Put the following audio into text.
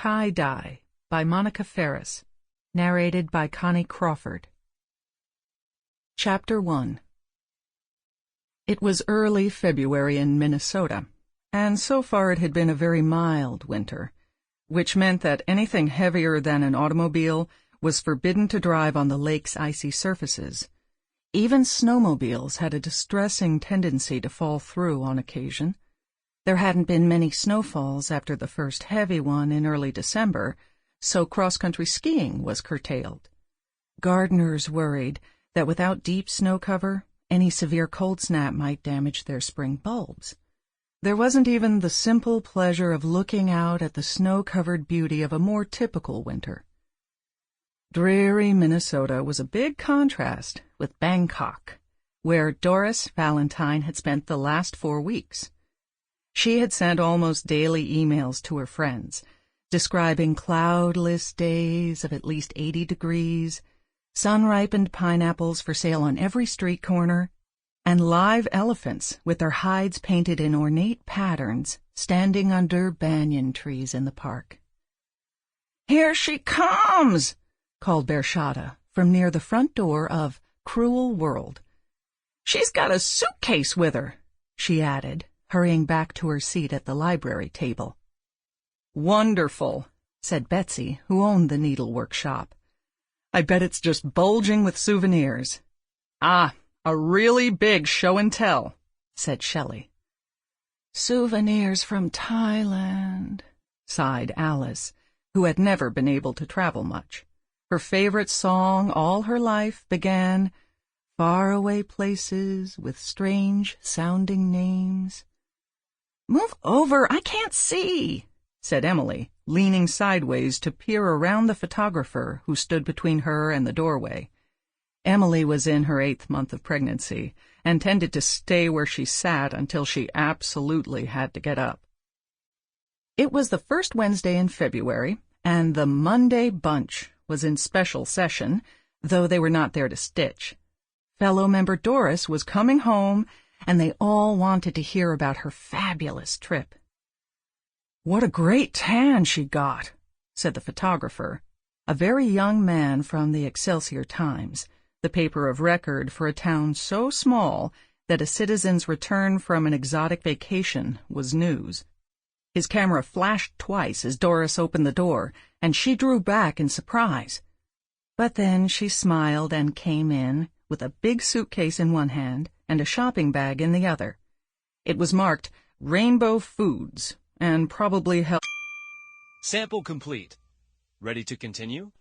Tie-Dye by Monica Ferris. Narrated by Connie Crawford. Chapter 1. It was early February in Minnesota, and so far it had been a very mild winter, which meant that anything heavier than an automobile was forbidden to drive on the lake's icy surfaces. Even snowmobiles had a distressing tendency to fall through on occasion. There hadn't been many snowfalls after the first heavy one in early December, so cross-country skiing was curtailed. Gardeners worried that without deep snow cover, any severe cold snap might damage their spring bulbs. There wasn't even the simple pleasure of looking out at the snow-covered beauty of a more typical winter. Dreary Minnesota was a big contrast with Bangkok, where Doris Valentine had spent the last 4 weeks. She had sent almost daily emails to her friends, describing cloudless days of at least 80 degrees, sun-ripened pineapples for sale on every street corner, and live elephants with their hides painted in ornate patterns standing under banyan trees in the park. "Here she comes!" called Bershada from near the front door of Crewel World. "She's got a suitcase with her," she added, hurrying back to her seat at the library table. "Wonderful," said Betsy, who owned the needlework shop. "I bet it's just bulging with souvenirs." "Ah, a really big show and tell," said Shelley. "Souvenirs from Thailand," sighed Alice, who had never been able to travel much. Her favorite song all her life began, "Faraway places with strange-sounding names." "Move over, I can't see," said Emily, leaning sideways to peer around the photographer who stood between her and the doorway. Emily was in her 8th month of pregnancy and tended to stay where she sat until she absolutely had to get up. It was the first Wednesday in February, and the Monday bunch was in special session, though they were not there to stitch. Fellow member Doris was coming home, and they all wanted to hear about her fabulous trip. "What a great tan she got," said the photographer, a very young man from the Excelsior Times, the paper of record for a town so small that a citizen's return from an exotic vacation was news. His camera flashed twice as Doris opened the door, and she drew back in surprise. But then she smiled and came in, with a big suitcase in one hand and a shopping bag in the other. It was marked Rainbow Foods, and probably held. Sample complete. Ready to continue?